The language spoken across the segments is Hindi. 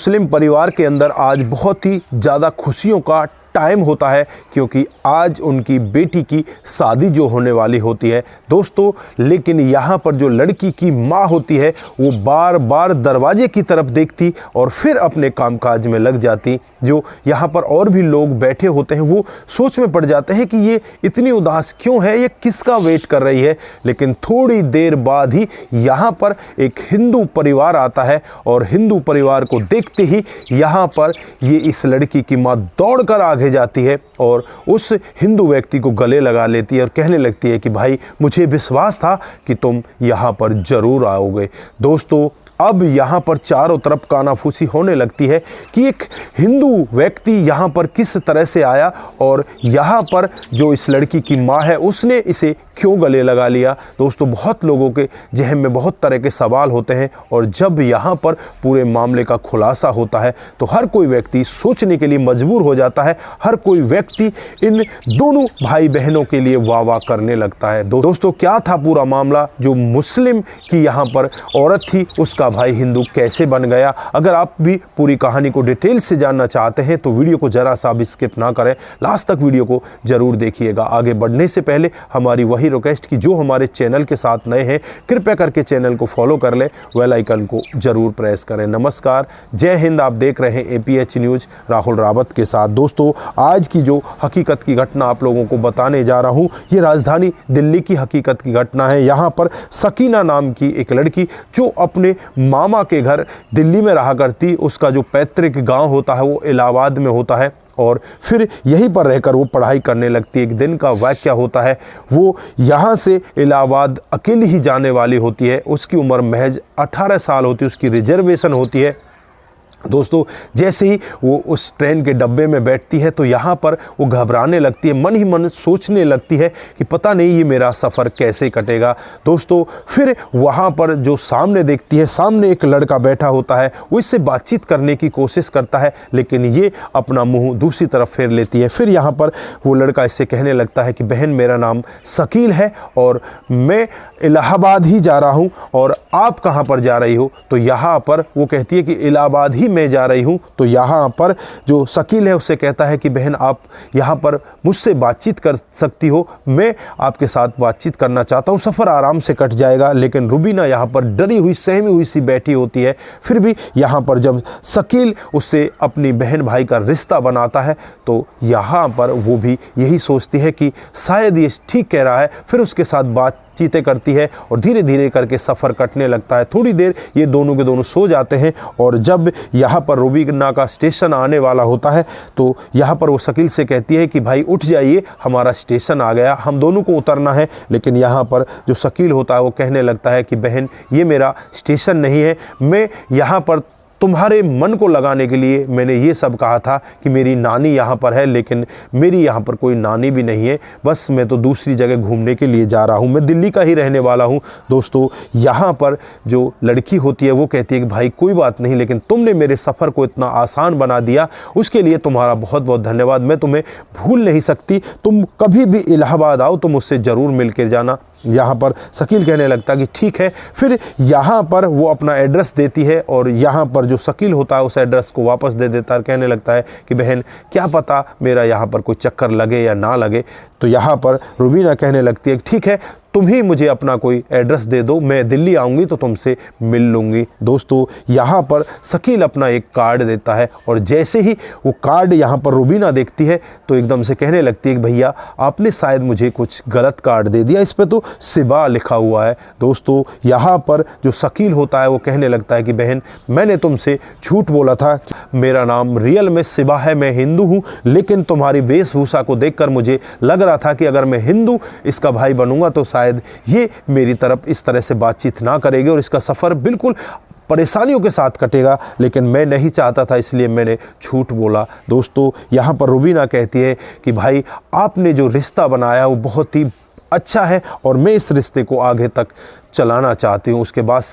मुस्लिम परिवार के अंदर आज बहुत ही ज़्यादा खुशियों का टाइम होता है, क्योंकि आज उनकी बेटी की शादी जो होने वाली होती है दोस्तों। लेकिन यहाँ पर जो लड़की की माँ होती है वो बार बार दरवाजे की तरफ देखती और फिर अपने कामकाज में लग जाती। जो यहाँ पर और भी लोग बैठे होते हैं वो सोच में पड़ जाते हैं कि ये इतनी उदास क्यों है, ये किसका वेट कर रही है। लेकिन थोड़ी देर बाद ही यहाँ पर एक हिंदू परिवार आता है और हिंदू परिवार को देखते ही यहाँ पर ये इस लड़की की माँ दौड़कर आगे जाती है और उस हिंदू व्यक्ति को गले लगा लेती है और कहने लगती है कि भाई मुझे विश्वास था कि तुम यहाँ पर जरूर आओगे। दोस्तों अब यहाँ पर चारों तरफ कानाफूसी होने लगती है कि एक हिंदू व्यक्ति यहाँ पर किस तरह से आया और यहाँ पर जो इस लड़की की माँ है उसने इसे क्यों गले लगा लिया। दोस्तों बहुत लोगों के जहन में बहुत तरह के सवाल होते हैं और जब यहाँ पर पूरे मामले का खुलासा होता है तो हर कोई व्यक्ति सोचने के लिए मजबूर हो जाता है। हर कोई व्यक्ति इन दोनों भाई बहनों के लिए वाह वाह करने लगता है। दोस्तों क्या था पूरा मामला? जो मुस्लिम की यहाँ पर औरत थी उसका भाई हिंदू कैसे बन गया? अगर आप भी पूरी कहानी को डिटेल से जानना चाहते हैं तो वीडियो को जरा सा भी स्किप ना करें, लास्ट तक वीडियो को जरूर देखिएगा। आगे बढ़ने से पहले हमारी वही रिक्वेस्ट कि जो हमारे चैनल के साथ नए हैं कृपया करके चैनल को फॉलो कर लें, बेल आइकन को जरूर प्रेस करें। नमस्कार, जय हिंद। आप देख रहे हैं APH न्यूज राहुल रावत के साथ। दोस्तों आज की जो हकीकत की घटना आप लोगों को बताने जा रहा हूं ये राजधानी दिल्ली की हकीकत की घटना है। यहाँ पर सकीना नाम की एक लड़की जो अपने मामा के घर दिल्ली में रहा करती, उसका जो पैतृक गांव होता है वो इलाहाबाद में होता है और फिर यहीं पर रहकर वो पढ़ाई करने लगती है। एक दिन का वाक़या होता है, वो यहाँ से इलाहाबाद अकेली ही जाने वाली होती है। उसकी उम्र महज 18 साल होती है, उसकी रिजर्वेशन होती है। दोस्तों जैसे ही वो उस ट्रेन के डब्बे में बैठती है तो यहाँ पर वो घबराने लगती है, मन ही मन सोचने लगती है कि पता नहीं ये मेरा सफ़र कैसे कटेगा। दोस्तों फिर वहाँ पर जो सामने देखती है, सामने एक लड़का बैठा होता है, वो इससे बातचीत करने की कोशिश करता है लेकिन ये अपना मुंह दूसरी तरफ फेर लेती है। फिर यहाँ पर वो लड़का इससे कहने लगता है कि बहन मेरा नाम शकील है और मैं इलाहाबाद ही जा रहा हूँ और आप कहाँ पर जा रही हो? तो यहाँ पर वो कहती है कि इलाहाबाद ही मैं जा रही हूँ। तो यहाँ पर जो शकील है उससे कहता है कि बहन आप यहाँ पर मुझसे बातचीत कर सकती हो, मैं आपके साथ बातचीत करना चाहता हूँ, सफ़र आराम से कट जाएगा। लेकिन रुबीना यहाँ पर डरी हुई सहमी हुई सी बैठी होती है। फिर भी यहाँ पर जब शकील उससे अपनी बहन भाई का रिश्ता बनाता है तो यहाँ पर वो भी यही सोचती है कि शायद ये ठीक कह रहा है। फिर उसके साथ बातचीतें करती है और धीरे धीरे करके सफ़र कटने लगता है। थोड़ी देर ये दोनों के दोनों सो जाते हैं और जब यहाँ पर रुबीना का स्टेशन आने वाला होता है तो यहाँ पर वो शकील से कहती है कि भाई उठ जाइए, हमारा स्टेशन आ गया, हम दोनों को उतरना है। लेकिन यहाँ पर जो शकील होता है वो कहने लगता है कि बहन ये मेरा स्टेशन नहीं है, मैं यहाँ पर तुम्हारे मन को लगाने के लिए मैंने ये सब कहा था कि मेरी नानी यहाँ पर है, लेकिन मेरी यहाँ पर कोई नानी भी नहीं है, बस मैं तो दूसरी जगह घूमने के लिए जा रहा हूँ, मैं दिल्ली का ही रहने वाला हूँ। दोस्तों यहाँ पर जो लड़की होती है वो कहती है कि भाई कोई बात नहीं, लेकिन तुमने मेरे सफ़र को इतना आसान बना दिया, उसके लिए तुम्हारा बहुत बहुत धन्यवाद। मैं तुम्हें भूल नहीं सकती, तुम कभी भी इलाहाबाद आओ तो मुझसे ज़रूर मिल कर जाना। यहाँ पर शकील कहने लगता कि ठीक है। फिर यहाँ पर वो अपना एड्रेस देती है और यहाँ पर जो शकील होता है उस एड्रेस को वापस दे देता है। कहने लगता है कि बहन क्या पता मेरा यहाँ पर कोई चक्कर लगे या ना लगे। तो यहाँ पर रुबीना कहने लगती है ठीक है, तुम ही मुझे अपना कोई एड्रेस दे दो, मैं दिल्ली आऊँगी तो तुमसे मिल लूँगी। दोस्तों यहाँ पर शकील अपना एक कार्ड देता है और जैसे ही वो कार्ड यहाँ पर रुबीना देखती है तो एकदम से कहने लगती है कि भैया आपने शायद मुझे कुछ गलत कार्ड दे दिया, इस पर तो सिबा लिखा हुआ है। दोस्तों यहाँ पर जो शकील होता है वो कहने लगता है कि बहन मैंने तुमसे झूठ बोला था, मेरा नाम रियल में सिबा है, मैं हिंदू हूँ, लेकिन तुम्हारी वेशभूषा को देखकर मुझे लग रहा था कि अगर मैं हिंदू इसका भाई बनूंगा तो शायद ये मेरी तरफ इस तरह से बातचीत ना करेगी और इसका सफ़र बिल्कुल परेशानियों के साथ कटेगा, लेकिन मैं नहीं चाहता था इसलिए मैंने झूठ बोला। दोस्तों यहाँ पर रुबीना कहती है कि भाई आपने जो रिश्ता बनाया वो बहुत ही अच्छा है और मैं इस रिश्ते को आगे तक चलाना चाहती हूँ। उसके बाद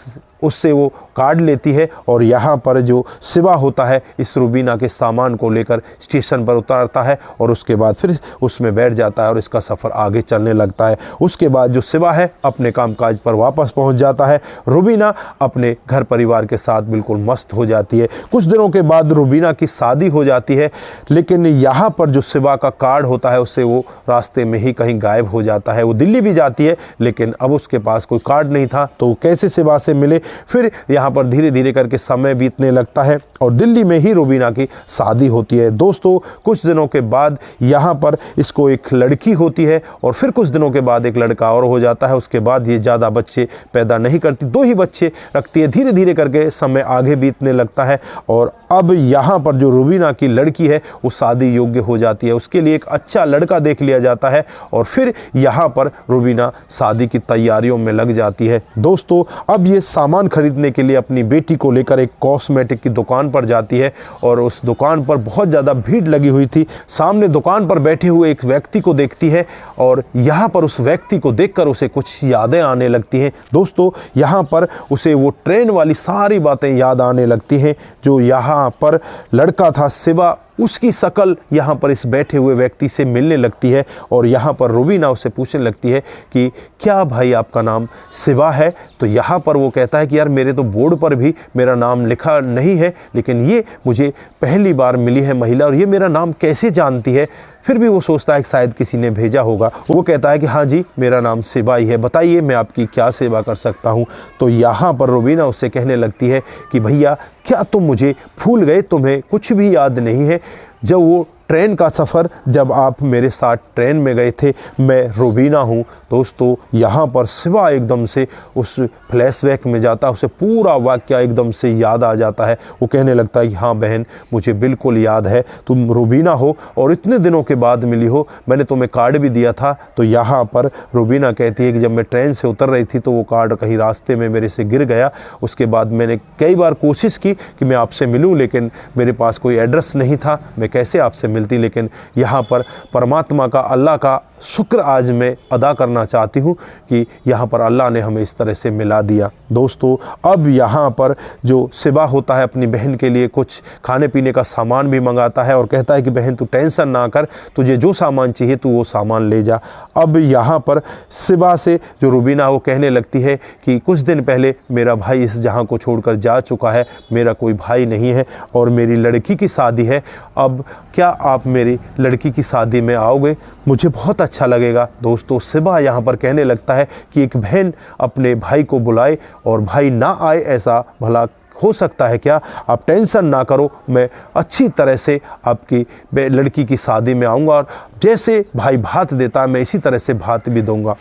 उससे वो कार्ड लेती है और यहाँ पर जो शिवा होता है इस रुबीना के सामान को लेकर स्टेशन पर उतारता है और उसके बाद फिर उसमें बैठ जाता है और इसका सफ़र आगे चलने लगता है। उसके बाद जो शिवा है अपने कामकाज पर वापस पहुँच जाता है। रुबीना अपने घर परिवार के साथ बिल्कुल मस्त हो जाती है। कुछ दिनों के बाद रुबीना की शादी हो जाती है, लेकिन यहाँ पर जो शिवा का कार्ड होता है उससे वो रास्ते में ही कहीं गायब हो जाता है। वो दिल्ली भी जाती है, लेकिन अब उसके पास कोई कार्ड नहीं था, तो वो कैसे शिवा से मिले। फिर यहाँ पर धीरे धीरे करके समय बीतने लगता है और दिल्ली में ही रुबीना की शादी होती है। दोस्तों, कुछ दिनों के बाद यहाँ पर इसको एक लड़की होती है और फिर कुछ दिनों के बाद एक लड़का और हो जाता है। उसके बाद ये ज़्यादा बच्चे पैदा नहीं करती, 2 ही बच्चे रखती है। धीरे धीरे करके समय आगे बीतने लगता है और अब यहाँ पर जो रुबीना की लड़की है वो शादी योग्य हो जाती है। उसके लिए एक अच्छा लड़का देख लिया जाता है और फिर यहाँ पर रुबीना शादी की तैयारियों में लग जाती है। दोस्तों, अब ये सामान खरीदने के लिए अपनी बेटी को लेकर एक कॉस्मेटिक की दुकान पर जाती है और उस दुकान पर बहुत ज़्यादा भीड़ लगी हुई थी। सामने दुकान पर बैठे हुए एक व्यक्ति को देखती है और यहाँ पर उस व्यक्ति को देखकर उसे कुछ यादें आने लगती हैं। दोस्तों, यहाँ पर उसे वो ट्रेन वाली सारी बातें याद आने लगती हैं। जो यहाँ पर लड़का था शिवा, उसकी शक्ल यहाँ पर इस बैठे हुए व्यक्ति से मिलने लगती है और यहाँ पर रुबीना उससे पूछने लगती है कि क्या भाई आपका नाम शिवा है? तो यहाँ पर वो कहता है कि यार मेरे तो बोर्ड पर भी मेरा नाम लिखा नहीं है, लेकिन ये मुझे पहली बार मिली है महिला और ये मेरा नाम कैसे जानती है? फिर भी वो सोचता है कि शायद किसी ने भेजा होगा। वो कहता है कि हाँ जी, मेरा नाम शिवा ही है, बताइए मैं आपकी क्या सेवा कर सकता हूँ। तो यहाँ पर रुबीना उससे कहने लगती है कि भैया क्या तुम मुझे भूल गए? तुम्हें कुछ भी याद नहीं है? जब वो ट्रेन का सफ़र, जब आप मेरे साथ ट्रेन में गए थे, मैं रुबीना हूँ। दोस्तों, यहाँ पर शिवा एकदम से उस फ्लैशबैक में जाता है, उसे पूरा वाक़या एकदम से याद आ जाता है। वो कहने लगता है कि हाँ बहन, मुझे बिल्कुल याद है, तुम रुबीना हो और इतने दिनों के बाद मिली हो, मैंने तुम्हें कार्ड भी दिया था। तो यहाँ पर रुबीना कहती है कि जब मैं ट्रेन से उतर रही थी तो वो कार्ड कहीं रास्ते में मेरे से गिर गया। उसके बाद मैंने कई बार कोशिश की कि मैं आपसे मिलूँ, लेकिन मेरे पास कोई एड्रेस नहीं था, मैं कैसे आपसे मिलती। लेकिन यहाँ पर परमात्मा का, अल्लाह का शुक्र आज मैं अदा करना चाहती हूँ कि यहाँ पर अल्लाह ने हमें इस तरह से मिला दिया। दोस्तों, अब यहाँ पर जो शिवा होता है अपनी बहन के लिए कुछ खाने पीने का सामान भी मंगाता है और कहता है कि बहन तू टेंशन ना कर, तुझे जो सामान चाहिए तू वो सामान ले जा। अब यहाँ पर शिवा से जो रुबीना वो कहने लगती है कि कुछ दिन पहले मेरा भाई इस जहाँ को छोड़कर जा चुका है, मेरा कोई भाई नहीं है और मेरी लड़की की शादी है। अब क्या आप मेरी लड़की की शादी में आओगे? मुझे बहुत अच्छा लगेगा। दोस्तों, शिवा यहाँ पर कहने लगता है कि एक बहन अपने भाई को बुलाए और भाई ना आए, ऐसा भला हो सकता है क्या? आप टेंशन ना करो, मैं अच्छी तरह से आपकी लड़की की शादी में आऊँगा और जैसे भाई भात देता है मैं इसी तरह से भात भी दूँगा।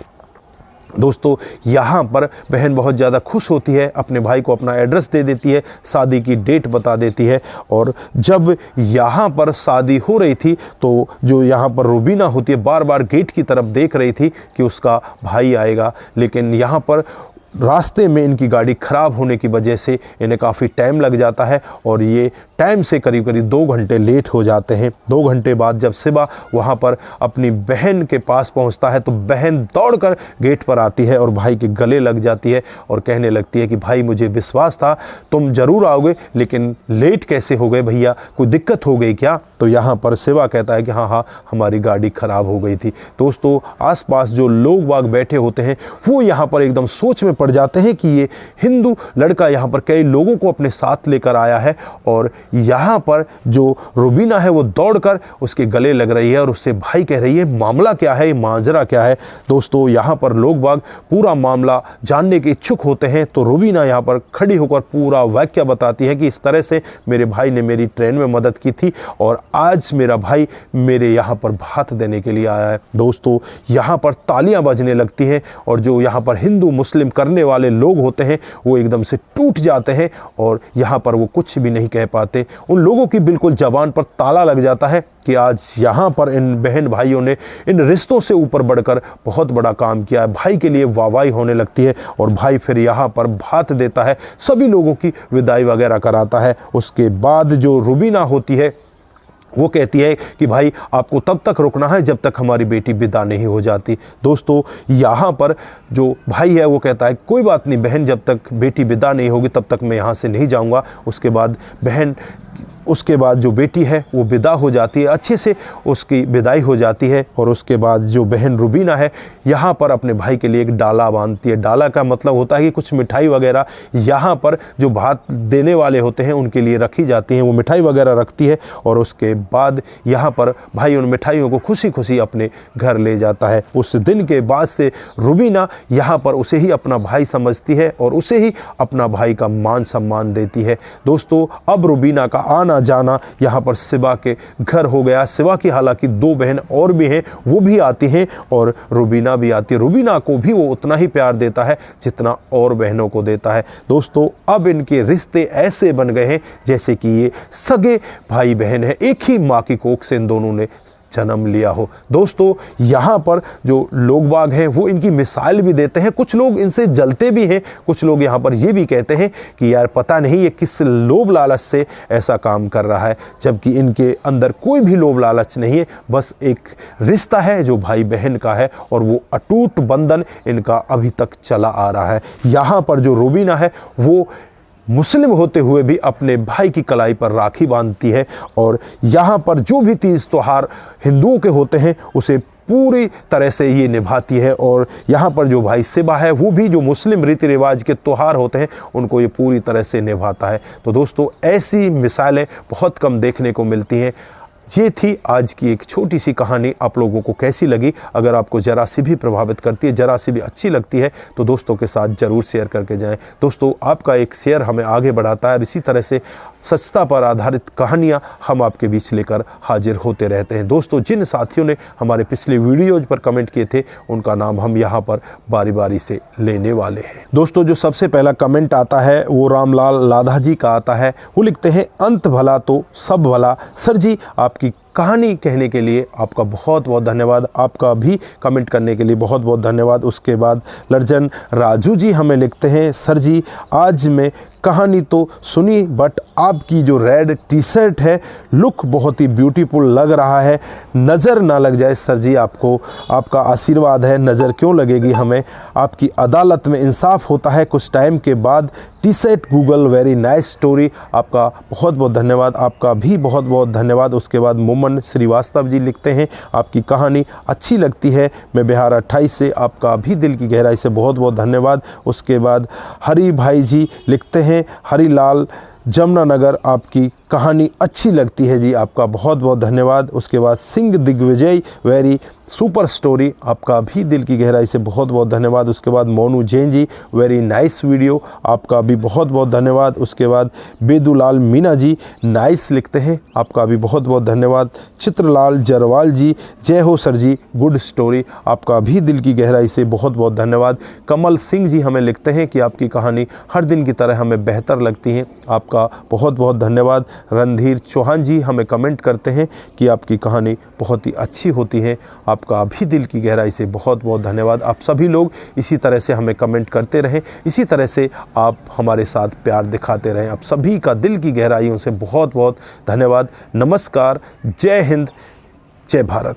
दोस्तों, यहाँ पर बहन बहुत ज़्यादा खुश होती है, अपने भाई को अपना एड्रेस दे देती है, शादी की डेट बता देती है। और जब यहाँ पर शादी हो रही थी तो जो यहाँ पर रुबीना होती है बार बार गेट की तरफ देख रही थी कि उसका भाई आएगा, लेकिन यहाँ पर रास्ते में इनकी गाड़ी ख़राब होने की वजह से इन्हें काफ़ी टाइम लग जाता है और ये टाइम से करीब करीब 2 घंटे लेट हो जाते हैं। 2 घंटे बाद जब शिवा वहाँ पर अपनी बहन के पास पहुँचता है तो बहन दौड़कर गेट पर आती है और भाई के गले लग जाती है और कहने लगती है कि भाई मुझे विश्वास था तुम ज़रूर आओगे, लेकिन लेट कैसे हो गए भैया, कोई दिक्कत हो गई क्या? तो यहाँ पर शिवा कहता है कि हाँ, हमारी गाड़ी ख़राब हो गई थी। दोस्तों, आसपास जो लोग बाग बैठे होते हैं वो यहाँ पर एकदम सोच में पड़ जाते हैं कि ये हिंदू लड़का यहाँ पर कई लोगों को अपने साथ लेकर आया है और यहाँ पर जो रुबीना है वो दौड़कर उसके गले लग रही है और उससे भाई कह रही है मामला क्या है, माजरा क्या है। दोस्तों, यहाँ पर लोग बाग पूरा मामला जानने के इच्छुक होते हैं तो रुबीना यहाँ पर खड़ी होकर पूरा वाक्य बताती है कि इस तरह से मेरे भाई ने मेरी ट्रेन में मदद की थी और आज मेरा भाई मेरे यहाँ पर भात देने के लिए आया है। दोस्तों, यहाँ पर तालियां बजने लगती हैं और जो यहाँ पर हिंदू मुस्लिम करने वाले लोग होते हैं वो एकदम से टूट जाते हैं और यहाँ पर वो कुछ भी नहीं कह पाते। उन लोगों की बिल्कुल ज़बान पर ताला लग जाता है कि आज यहाँ पर इन बहन भाइयों ने इन रिश्तों से ऊपर बढ़कर बहुत बड़ा काम किया है। भाई के लिए वाहवाही होने लगती है और भाई फिर यहाँ पर भात देता है, सभी लोगों की विदाई वगैरह कराता है। उसके बाद जो रुबीना होती है वो कहती है कि भाई आपको तब तक रुकना है जब तक हमारी बेटी विदा नहीं हो जाती। दोस्तों यहाँ पर जो भाई है वो कहता है कोई बात नहीं बहन, जब तक बेटी विदा नहीं होगी तब तक मैं यहाँ से नहीं जाऊँगा। उसके बाद जो बेटी है वो विदा हो जाती है, अच्छे से उसकी विदाई हो जाती है। और उसके बाद जो बहन रुबीना है यहाँ पर अपने भाई के लिए एक डाला बांधती है। डाला का मतलब होता है कि कुछ मिठाई वगैरह यहाँ पर जो भात देने वाले होते हैं उनके लिए रखी जाती हैं, वो मिठाई वगैरह रखती है। और उसके बाद यहाँ पर भाई उन मिठाइयों को खुशी खुशी अपने घर ले जाता है। उस दिन के बाद से रुबीना यहाँ पर उसे ही अपना भाई समझती है और उसे ही अपना भाई का मान सम्मान देती है। दोस्तों अब रुबीना का आना जाना यहाँ पर शिवा के घर हो गया। शिवा की हालांकि 2 बहन और भी हैं, वो भी आती हैं और रुबीना भी आती है। रुबीना को भी वो उतना ही प्यार देता है जितना और बहनों को देता है। दोस्तों अब इनके रिश्ते ऐसे बन गए हैं जैसे कि ये सगे भाई बहन हैं, एक ही माँ की कोख से इन दोनों ने जन्म लिया हो। दोस्तों यहाँ पर जो लोग बाग हैं वो इनकी मिसाल भी देते हैं, कुछ लोग इनसे जलते भी हैं, कुछ लोग यहाँ पर ये भी कहते हैं कि यार पता नहीं ये किस लोभ लालच से ऐसा काम कर रहा है, जबकि इनके अंदर कोई भी लोभ लालच नहीं है, बस एक रिश्ता है जो भाई बहन का है और वो अटूट बंधन इनका अभी तक चला आ रहा है। यहाँ पर जो रुबीना है वो मुस्लिम होते हुए भी अपने भाई की कलाई पर राखी बांधती है और यहाँ पर जो भी तीज त्योहार हिंदुओं के होते हैं उसे पूरी तरह से ये निभाती है। और यहाँ पर जो भाई शिवा है वो भी जो मुस्लिम रीति रिवाज के त्योहार होते हैं उनको ये पूरी तरह से निभाता है। तो दोस्तों ऐसी मिसालें बहुत कम देखने को मिलती हैं। ये थी आज की एक छोटी सी कहानी। आप लोगों को कैसी लगी? अगर आपको ज़रा सी भी प्रभावित करती है, ज़रा सी भी अच्छी लगती है तो दोस्तों के साथ ज़रूर शेयर करके जाएं। दोस्तों आपका एक शेयर हमें आगे बढ़ाता है और इसी तरह से सच्चा पर आधारित कहानियां हम आपके बीच लेकर हाजिर होते रहते हैं। दोस्तों जिन साथियों ने हमारे पिछले वीडियोज पर कमेंट किए थे उनका नाम हम यहाँ पर बारी बारी से लेने वाले हैं। दोस्तों जो सबसे पहला कमेंट आता है वो रामलाल लाधा जी का आता है। वो लिखते हैं अंत भला तो सब भला। सर जी आपकी कहानी कहने के लिए आपका बहुत बहुत धन्यवाद। आपका भी कमेंट करने के लिए बहुत बहुत धन्यवाद। उसके बाद लर्जन राजू जी हमें लिखते हैं, सर जी आज मैं कहानी तो सुनी बट आपकी जो रेड टी शर्ट है लुक बहुत ही ब्यूटीफुल लग रहा है, नज़र ना लग जाए सर जी, आपको आपका आशीर्वाद है, नज़र क्यों लगेगी हमें, आपकी अदालत में इंसाफ होता है कुछ टाइम के बाद। T shirt Google very nice story. आपका बहुत बहुत धन्यवाद। आपका भी बहुत बहुत धन्यवाद। उसके बाद मोमन श्रीवास्तव जी लिखते हैं आपकी कहानी अच्छी लगती है, मैं बिहार 28 से। आपका भी दिल की गहराई से बहुत बहुत धन्यवाद। उसके बाद हरी भाई जी लिखते हैं हरीलाल जमुनानगर आपकी कहानी अच्छी लगती है जी, आपका बहुत बहुत धन्यवाद। उसके बाद Singh Digvijay very super story, आपका भी दिल की गहराई से बहुत बहुत धन्यवाद। उसके बाद Monu Jain ji very nice video, आपका भी बहुत बहुत धन्यवाद। उसके बाद बेदुलाल मीना जी नाइस लिखते हैं, आपका भी बहुत बहुत धन्यवाद। चित्रलाल जरवाल जी जय हो सर जी गुड स्टोरी, आपका भी दिल की गहराई से बहुत बहुत धन्यवाद। कमल सिंह जी हमें लिखते हैं कि आपकी कहानी हर दिन की तरह हमें बेहतर लगती है, आपका बहुत बहुत धन्यवाद। रणधीर चौहान जी हमें कमेंट करते हैं कि आपकी कहानी बहुत ही अच्छी होती है, आपका भी दिल की गहराई से बहुत बहुत धन्यवाद। आप सभी लोग इसी तरह से हमें कमेंट करते रहें, इसी तरह से आप हमारे साथ प्यार दिखाते रहें। आप सभी का दिल की गहराइयों से बहुत बहुत धन्यवाद। नमस्कार, जय हिंद, जय भारत।